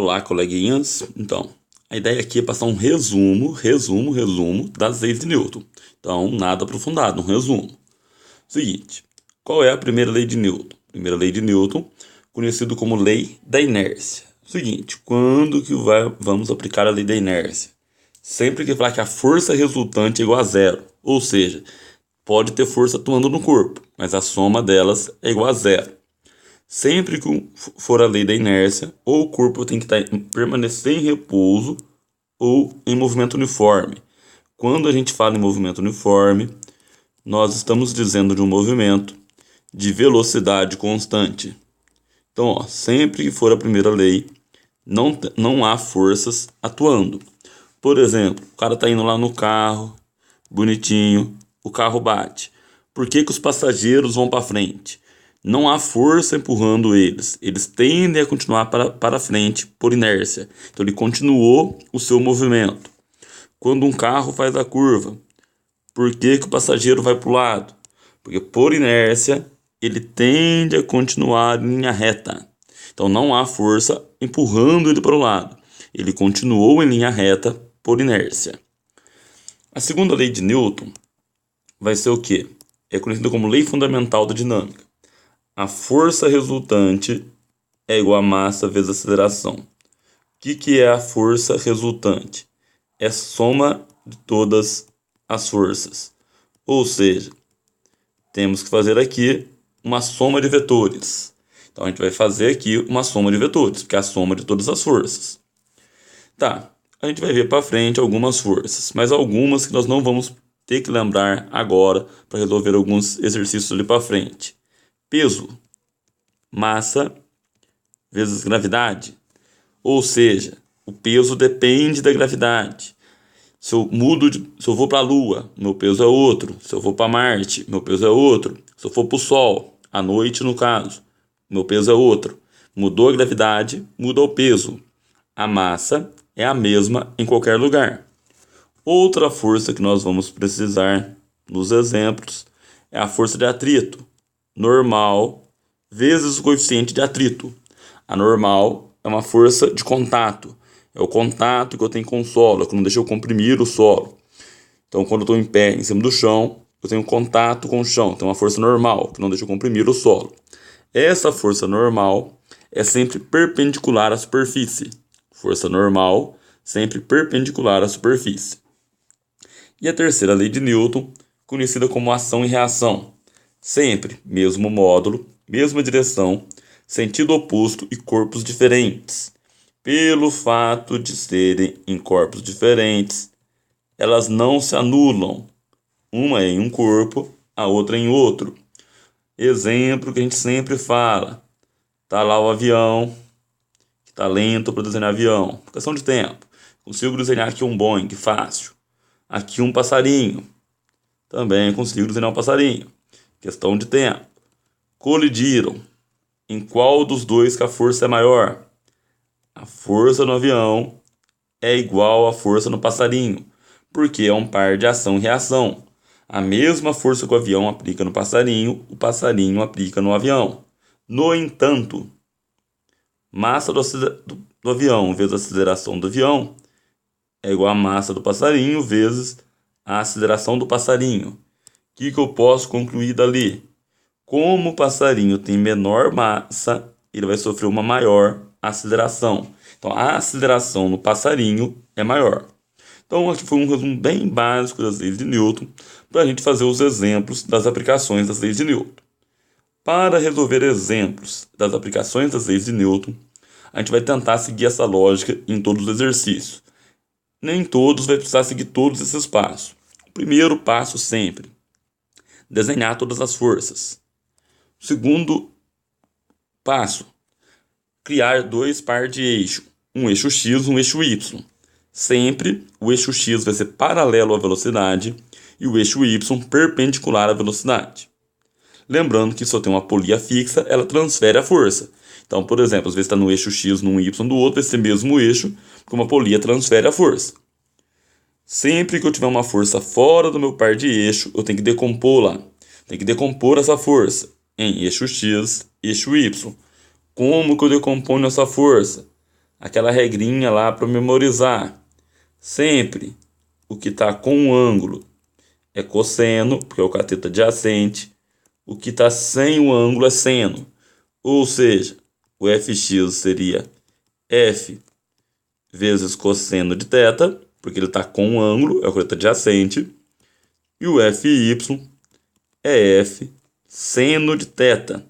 Olá, coleguinhas. Então, a ideia aqui é passar um resumo das leis de Newton. Então, nada aprofundado, um resumo. Seguinte, qual é a primeira lei de Newton? Primeira lei de Newton, conhecido como lei da inércia. Seguinte, quando que vamos aplicar a lei da inércia? Sempre que falar que a força resultante é igual a zero. Ou seja, pode ter força atuando no corpo, mas a soma delas é igual a zero. Sempre que for a lei da inércia, ou o corpo tem que permanecer em repouso ou em movimento uniforme. Quando a gente fala em movimento uniforme, nós estamos dizendo de um movimento de velocidade constante. Então, sempre que for a primeira lei, não há forças atuando. Por exemplo, o cara está indo lá no carro, bonitinho, o carro bate. Por que os passageiros vão para frente? Não há força empurrando eles. Eles tendem a continuar para frente por inércia. Então ele continuou o seu movimento. Quando um carro faz a curva, por que o passageiro vai para o lado? Porque por inércia ele tende a continuar em linha reta. Então não há força empurrando ele para o lado. Ele continuou em linha reta por inércia. A segunda lei de Newton vai ser o quê? É conhecida como lei fundamental da dinâmica. A força resultante é igual a massa vezes a aceleração. O que é a força resultante? É a soma de todas as forças. Ou seja, temos que fazer aqui uma soma de vetores. Então a gente vai fazer aqui uma soma de vetores, porque é a soma de todas as forças. Tá, a gente vai ver para frente algumas forças, mas algumas que nós não vamos ter que lembrar agora para resolver alguns exercícios ali para frente. Peso, massa vezes gravidade. Ou seja, o peso depende da gravidade. Se eu vou para a Lua, meu peso é outro. Se eu vou para Marte, meu peso é outro. Se eu for para o Sol, à noite no caso, meu peso é outro. Mudou a gravidade, muda o peso. A massa é a mesma em qualquer lugar. Outra força que nós vamos precisar nos exemplos é a força de atrito. Normal vezes o coeficiente de atrito. A normal é uma força de contato. É o contato que eu tenho com o solo, que não deixa eu comprimir o solo. Então, quando eu estou em pé em cima do chão, eu tenho contato com o chão. Então, uma força normal, que não deixa eu comprimir o solo. Essa força normal é sempre perpendicular à superfície. Força normal, sempre perpendicular à superfície. E a terceira lei de Newton, conhecida como ação e reação. Sempre mesmo módulo, mesma direção, sentido oposto e corpos diferentes. Pelo fato de serem em corpos diferentes, elas não se anulam. Uma é em um corpo, a outra em outro. Exemplo que a gente sempre fala. Tá lá o avião, que tá lento para desenhar avião. Questão de tempo. Consigo desenhar aqui um Boeing, fácil. Aqui um passarinho. Também consigo desenhar um passarinho. Questão de tempo. Colidiram. Em qual dos dois que a força é maior? A força no avião é igual à força no passarinho, porque é um par de ação e reação. A mesma força que o avião aplica no passarinho, o passarinho aplica no avião. No entanto, massa do avião vezes a aceleração do avião é igual a massa do passarinho vezes a aceleração do passarinho. O que eu posso concluir dali? Como o passarinho tem menor massa, ele vai sofrer uma maior aceleração. Então, a aceleração no passarinho é maior. Então, aqui foi um resumo bem básico das leis de Newton, para a gente fazer os exemplos das aplicações das leis de Newton. Para resolver exemplos das aplicações das leis de Newton, a gente vai tentar seguir essa lógica em todos os exercícios. Nem todos vai precisar seguir todos esses passos. O primeiro passo sempre, desenhar todas as forças. O segundo passo, criar dois par de eixo, um eixo X e um eixo Y. Sempre o eixo X vai ser paralelo à velocidade e o eixo Y perpendicular à velocidade. Lembrando que se eu tenho uma polia fixa, ela transfere a força. Então, por exemplo, às vezes está no eixo X, num Y do outro, esse mesmo eixo, porque uma polia transfere a força. Sempre que eu tiver uma força fora do meu par de eixo, eu tenho que decompô-la. Tenho que decompor essa força em eixo X, eixo Y. Como que eu decomponho essa força? aquela regrinha lá para memorizar. Sempre o que está com um ângulo é cosseno, porque é o cateto adjacente. O que está sem o ângulo é seno. Ou seja, o fx seria f vezes cosseno de θ, porque ele está com um ângulo, é o cateto adjacente. E o fy é f seno de θ,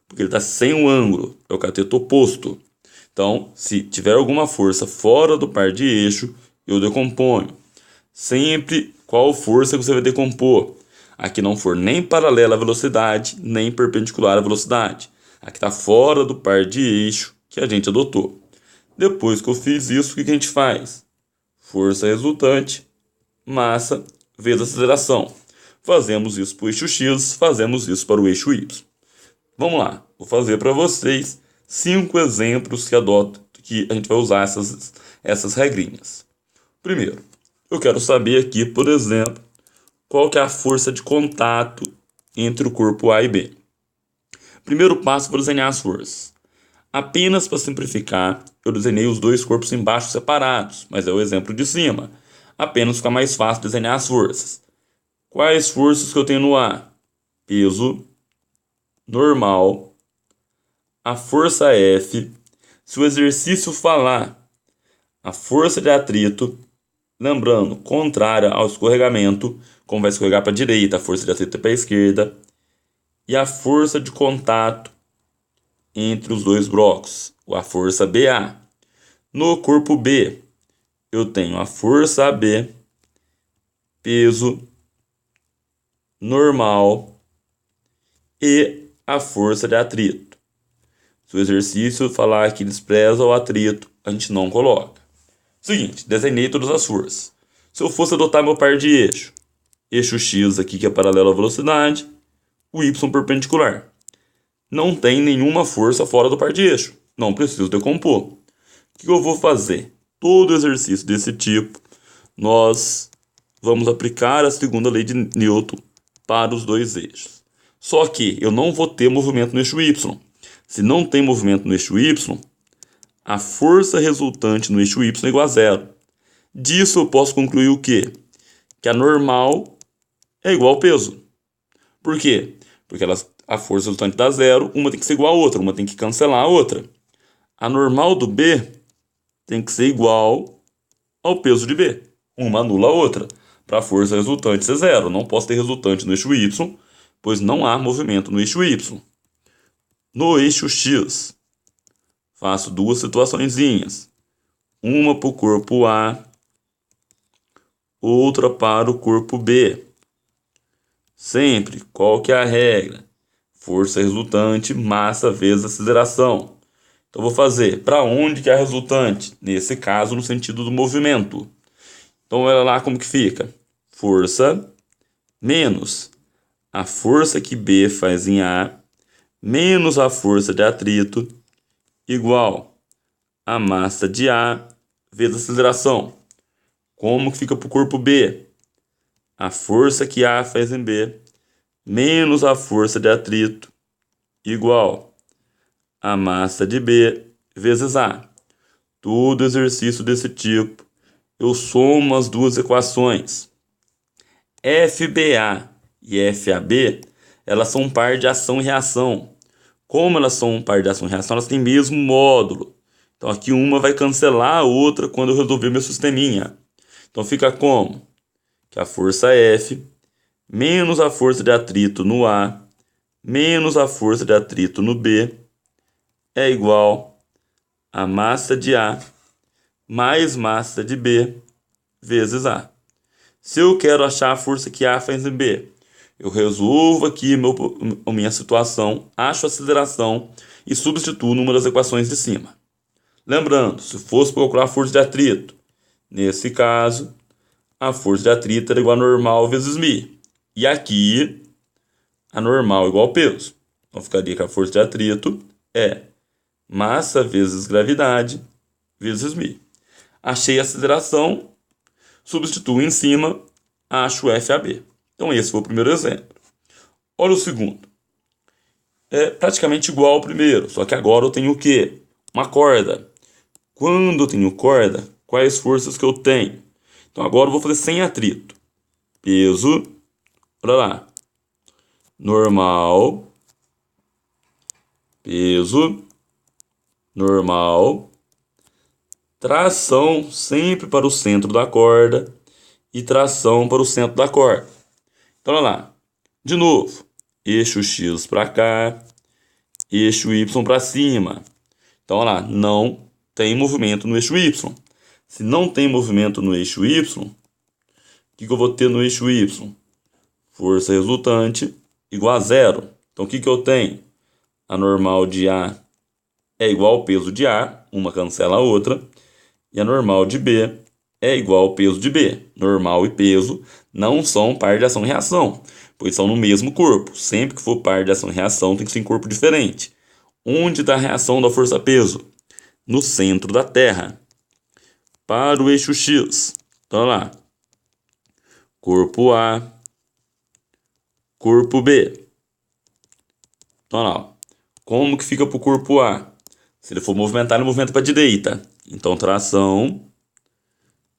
porque ele está sem o ângulo, é o cateto oposto. Então, se tiver alguma força fora do par de eixo, eu decomponho. Sempre qual força que você vai decompor? A que não for nem paralela à velocidade, nem perpendicular à velocidade. A que está fora do par de eixo que a gente adotou. Depois que eu fiz isso, o que a gente faz? Força resultante, massa, vezes aceleração. Fazemos isso para o eixo X, fazemos isso para o eixo Y. Vamos lá, vou fazer para vocês 5 exemplos que a gente vai usar essas regrinhas. Primeiro, eu quero saber aqui, por exemplo, qual que é a força de contato entre o corpo A e B. Primeiro passo, vou desenhar as forças. Apenas para simplificar, eu desenhei os dois corpos embaixo separados, mas é o exemplo de cima. Apenas fica mais fácil desenhar as forças. Quais forças que eu tenho no A? Peso, normal, a força F. Se o exercício falar a força de atrito, lembrando, contrária ao escorregamento, como vai escorregar para a direita, a força de atrito é para a esquerda. E a força de contato entre os dois blocos, a força BA. No corpo B, eu tenho a força AB, peso, normal e a força de atrito. Se o exercício falar que despreza o atrito, a gente não coloca. Seguinte, desenhei todas as forças. Se eu fosse adotar meu par de eixo X aqui que é paralelo à velocidade, o Y perpendicular. Não tem nenhuma força fora do par de eixo. Não preciso decompor. O que eu vou fazer? Todo exercício desse tipo, nós vamos aplicar a segunda lei de Newton para os dois eixos. Só que eu não vou ter movimento no eixo Y. Se não tem movimento no eixo Y, a força resultante no eixo Y é igual a zero. Disso eu posso concluir o quê? Que a normal é igual ao peso. Por quê? Porque a força resultante dá zero, uma tem que ser igual a outra, uma tem que cancelar a outra. A normal do B tem que ser igual ao peso de B. Uma anula a outra. Para a força resultante ser zero. Não posso ter resultante no eixo Y, pois não há movimento no eixo Y. No eixo X, faço duas situaçõezinhas. Uma para o corpo A, outra para o corpo B. Sempre, qual que é a regra? Força resultante, massa vezes aceleração. Então, vou fazer para onde que é a resultante? Nesse caso, no sentido do movimento. Então, olha lá como que fica. Força menos a força que B faz em A, menos a força de atrito, igual a massa de A vezes aceleração. Como que fica para o corpo B? A força que A faz em B, menos a força de atrito, igual a massa de B vezes A. Todo exercício desse tipo, eu somo as duas equações. FBA e FAB, elas são um par de ação e reação. Como elas são um par de ação e reação, elas têm mesmo módulo. Então aqui uma vai cancelar a outra quando eu resolver meu sisteminha. Então fica como? Que a força F menos a força de atrito no A menos a força de atrito no B é igual a massa de A mais massa de B vezes A. Se eu quero achar a força que A faz em B, eu resolvo aqui a minha situação, acho a aceleração e substituo numa das equações de cima. Lembrando, se fosse para calcular a força de atrito, nesse caso, a força de atrito era igual a normal vezes μ. E aqui, a normal é igual ao peso. Então, ficaria que a força de atrito é massa vezes gravidade vezes μ. Achei a aceleração, substituo em cima, acho o FAB. Então, esse foi o primeiro exemplo. Olha o segundo. É praticamente igual ao primeiro, só que agora eu tenho o quê? Uma corda. Quando eu tenho corda, quais forças que eu tenho? Então agora eu vou fazer sem atrito. Peso, olha lá, normal, peso, normal, tração sempre para o centro da corda e tração para o centro da corda. Então olha lá, de novo, eixo X para cá, eixo Y para cima. Então olha lá, não tem movimento no eixo Y. Se não tem movimento no eixo Y, o que eu vou ter no eixo Y? Força resultante igual a zero. Então o que eu tenho? A normal de A é igual ao peso de A, uma cancela a outra, e a normal de B é igual ao peso de B. Normal e peso não são par de ação e reação, pois são no mesmo corpo. Sempre que for par de ação e reação, tem que ser em corpo diferente. Onde está a reação da força-peso? No centro da Terra. Para o eixo X. Então, olha lá. Corpo A, corpo B. Então, olha lá. Como que fica para o corpo A? Se ele for movimentar, ele movimenta para a direita. Então, tração,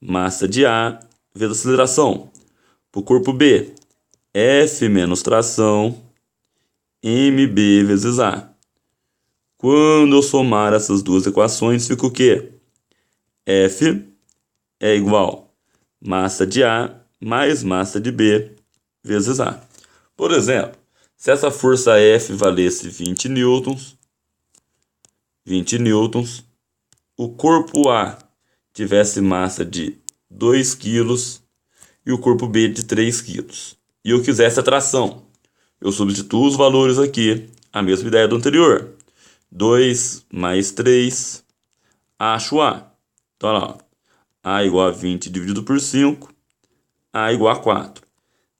massa de A, vezes aceleração. Para o corpo B, F menos tração, mb vezes A. Quando eu somar essas duas equações, fica o quê? F é igual a massa de A mais massa de B vezes A. Por exemplo, se essa força F valesse 20 newtons, o corpo A tivesse massa de 2 kg e o corpo B de 3 kg, e eu quisesse a tração, eu substituo os valores aqui, a mesma ideia do anterior. 2 mais 3, acho A. Então, olha lá, A igual a 20 dividido por 5, A igual a 4.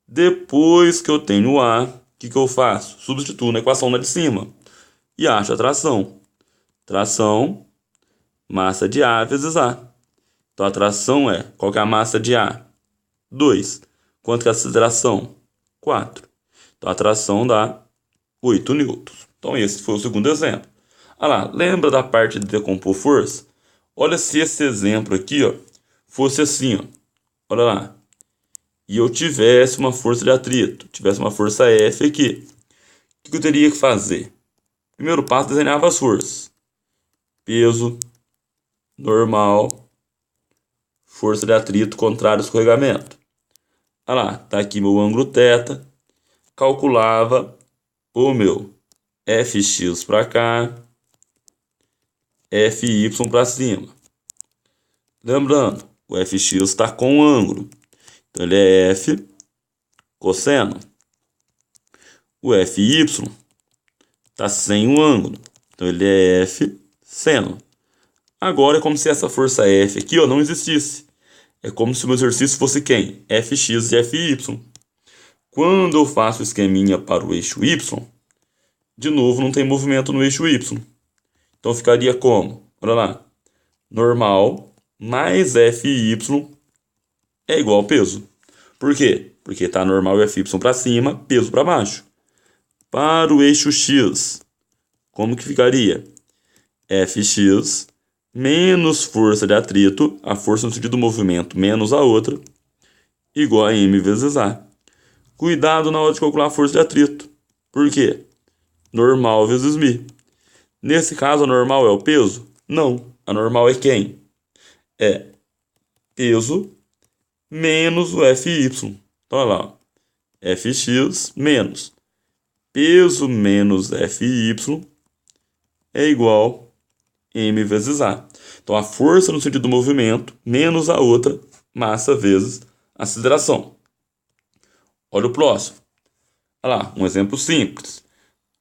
Depois que eu tenho A, o que eu faço? Substituo na equação lá de cima e acho a tração. Tração, massa de A vezes A. Então a tração é, qual que é a massa de A? 2. Quanto que é a aceleração? 4. Então a tração dá 8 newtons. Então esse foi o segundo exemplo. Olha lá, lembra da parte de decompor força? Olha se esse exemplo aqui, ó, fosse assim, ó. Olha lá. E eu tivesse uma força de atrito, tivesse uma força F aqui. O que eu teria que fazer? Primeiro passo, desenhava as forças. Peso, normal, força de atrito, contrário, escorregamento. Olha lá, tá aqui meu ângulo θ. Calculava o meu Fx para cá, Fy para cima. Lembrando, o Fx está com ângulo. Então ele é F cosseno. O Fy está sem o ângulo. Então ele é F seno. Agora é como se essa força F aqui, ó, não existisse. É como se o meu exercício fosse quem? Fx e Fy. Quando eu faço o esqueminha para o eixo Y, de novo não tem movimento no eixo Y. Então ficaria como? Olha lá. Normal mais Fy é igual ao peso. Por quê? Porque está normal e Fy para cima, peso para baixo. Para o eixo X, como que ficaria? Fx menos força de atrito, a força no sentido do movimento menos a outra, igual a m vezes A. Cuidado na hora de calcular a força de atrito. Por quê? Normal vezes μ. Nesse caso, a normal é o peso? Não. A normal é quem? É peso menos o Fy. Então, olha lá. Fx menos peso menos Fy é igual a m vezes A. Então, a força no sentido do movimento menos a outra, massa vezes aceleração. Olha o próximo. Olha lá, um exemplo simples.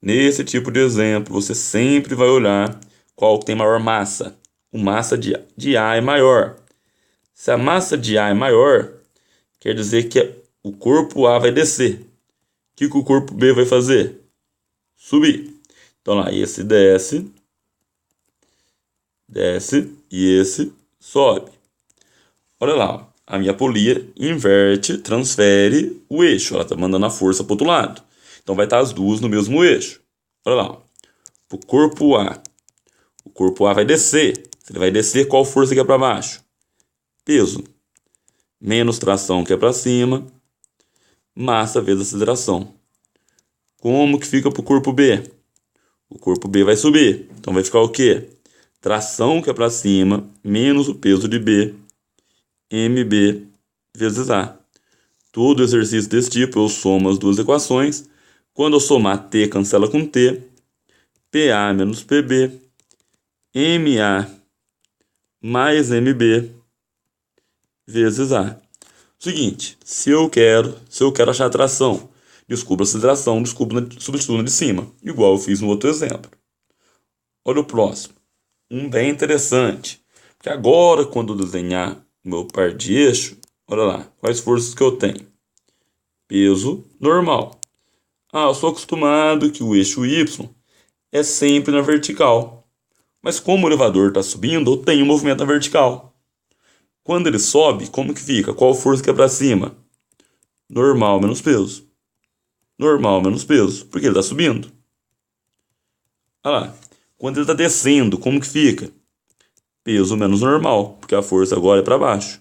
Nesse tipo de exemplo, você sempre vai olhar qual tem maior massa. A massa de A é maior. Se a massa de A é maior, quer dizer que o corpo A vai descer. O que o corpo B vai fazer? Subir. Então lá, esse desce e esse sobe. Olha lá, a minha polia inverte, transfere o eixo. Ela está mandando a força para o outro lado. Então vai estar as duas no mesmo eixo. Olha lá, o corpo A vai descer. Se ele vai descer, qual força que é para baixo? Peso. Menos tração que é para cima. Massa vezes aceleração. Como que fica para o corpo B? O corpo B vai subir. Então vai ficar o quê? Tração que é para cima, menos o peso de B, mB vezes A. Todo exercício desse tipo eu somo as duas equações. Quando eu somar T, cancela com T. PA menos PB, MA mais MB vezes A. Seguinte, se eu quero achar a tração, descubro a aceleração, substituo na de cima, igual eu fiz no outro exemplo. Olha o próximo. Um bem interessante. Porque agora, quando eu desenhar meu par de eixo, olha lá, quais forças que eu tenho? Peso normal. Eu sou acostumado que o eixo Y é sempre na vertical. Mas como o elevador está subindo, eu tenho movimento na vertical. Quando ele sobe, como que fica? Qual força que é para cima? Normal menos peso. Normal menos peso, porque ele está subindo. Olha lá. Quando ele está descendo, como que fica? Peso menos normal, porque a força agora é para baixo.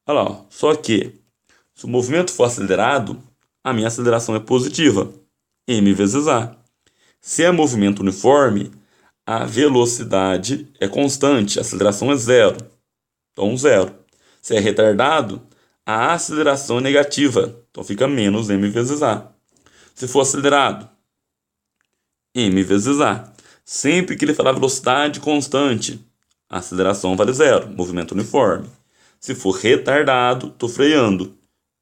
Olha lá. Só que, se o movimento for acelerado, a minha aceleração é positiva. M vezes A. Se é movimento uniforme, a velocidade é constante, a aceleração é zero. Então, zero. Se é retardado, a aceleração é negativa. Então, fica menos m vezes a. Se for acelerado, m vezes a. Sempre que ele falar velocidade constante, a aceleração vale zero, movimento uniforme. Se for retardado, estou freando,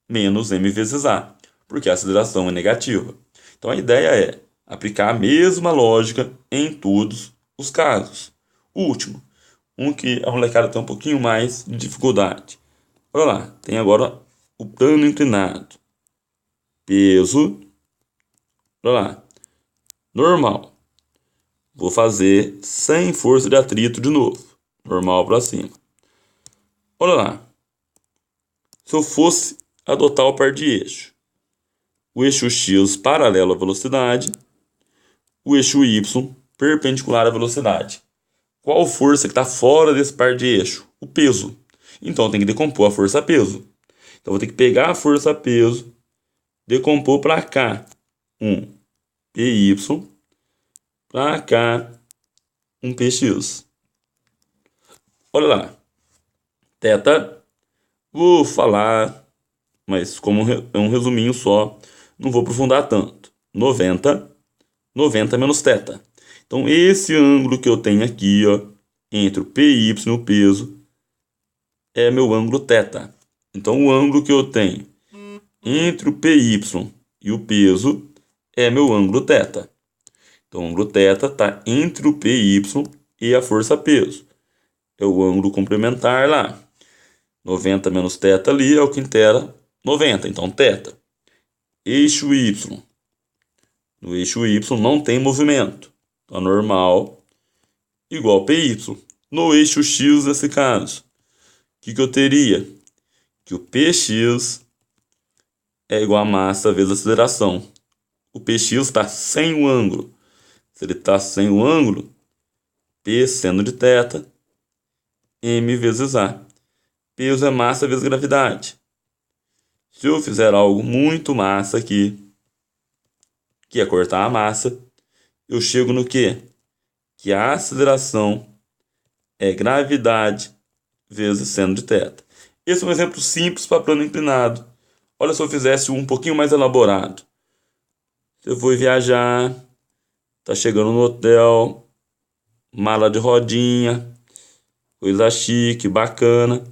menos m vezes a, porque a aceleração é negativa. Então, a ideia é aplicar a mesma lógica em todos os casos. Último, um que a molecada tem um pouquinho mais de dificuldade. Olha lá, tem agora o plano inclinado. Peso, olha lá, normal. Vou fazer sem força de atrito de novo. Normal para cima. Olha lá, se eu fosse adotar o par de eixo, o eixo X paralelo à velocidade, o eixo Y perpendicular à velocidade. Qual força que está fora desse par de eixo? O peso. Então, tem que decompor a força peso. Então, vou ter que pegar a força peso, decompor para cá um PY, para cá um PX. Olha lá. Teta, vou falar, mas como é um resuminho só, não vou aprofundar tanto. 90 menos teta. Então, esse ângulo que eu tenho aqui, ó, entre o PY e o peso, é meu ângulo teta. Então, o ângulo que eu tenho entre o PY e o peso é meu ângulo teta. Então, o ângulo teta está entre o PY e a força peso. É o ângulo complementar lá. 90 menos teta ali é o que inteira 90. Então, teta. Eixo Y. No eixo Y não tem movimento. Então, normal igual PY. No eixo X, nesse caso, o que eu teria? Que o PX é igual a massa vezes a aceleração. O PX está sem o ângulo. Se ele está sem o ângulo, P seno de θ, m vezes A. Peso é massa vezes gravidade. Se eu fizer algo muito massa aqui, que é cortar a massa, eu chego no quê? Que a aceleração é gravidade vezes seno de θ. Esse é um exemplo simples para plano inclinado. Olha se eu fizesse um pouquinho mais elaborado. Você foi viajar, tá chegando no hotel, mala de rodinha, coisa chique, bacana.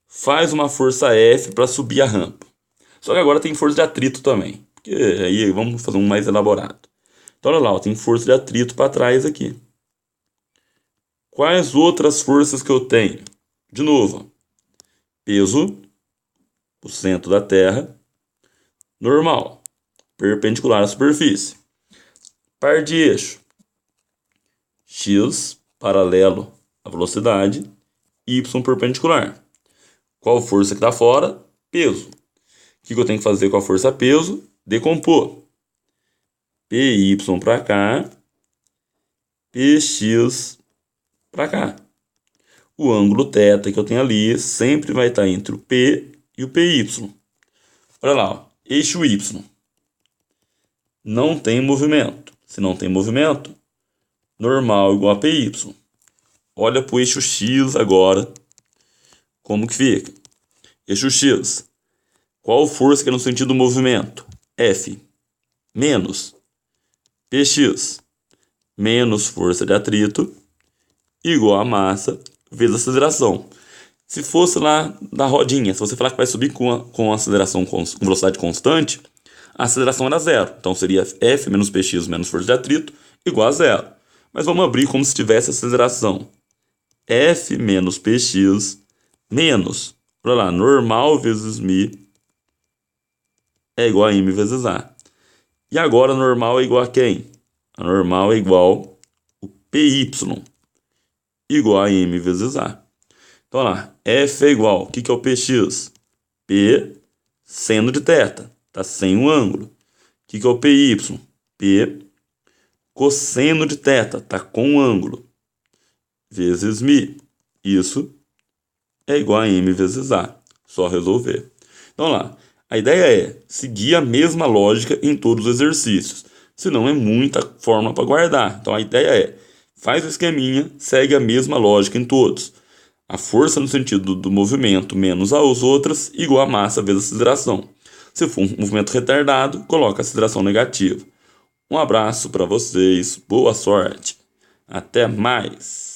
Faz uma força F para subir a rampa. Só que agora tem força de atrito também. Porque aí vamos fazer um mais elaborado. Então olha lá, ó, tem força de atrito para trás aqui. Quais outras forças que eu tenho? De novo, peso, o centro da Terra, normal, perpendicular à superfície. Par de eixo, x paralelo à velocidade, y perpendicular. Qual força que está fora? Peso. O que eu tenho que fazer com a força peso? Decompor. PY para cá, PX para cá. O ângulo θ que eu tenho ali sempre vai estar entre o P e o PY. Olha lá, ó, eixo Y. Não tem movimento. Se não tem movimento, normal igual a PY. Olha para o eixo X agora. Como que fica? Eixo X. Qual força que é no sentido do movimento? F. Menos Px. Menos força de atrito. Igual a massa vezes a aceleração. Se fosse lá da rodinha, se você falar que vai subir com aceleração com velocidade constante, a aceleração era zero. Então seria F menos Px menos força de atrito igual a zero. Mas vamos abrir como se tivesse aceleração. F menos Px menos, olha lá, normal vezes μ é igual a m vezes a. E agora a normal é igual a quem? A normal é igual o py igual a m vezes a. Então, olha lá, F é igual, o que é o Px? P seno de θ, tá sem o ângulo. O que é o PY? P cosseno de θ, tá com o ângulo, vezes μ. Isso é igual a m vezes a. Só resolver. Então, olha lá, a ideia é seguir a mesma lógica em todos os exercícios. Senão é muita fórmula para guardar. Então, a ideia é, faz o esqueminha, segue a mesma lógica em todos. A força no sentido do movimento menos as outras, igual a massa vezes a aceleração. Se for um movimento retardado, coloca a aceleração negativa. Um abraço para vocês, boa sorte, até mais!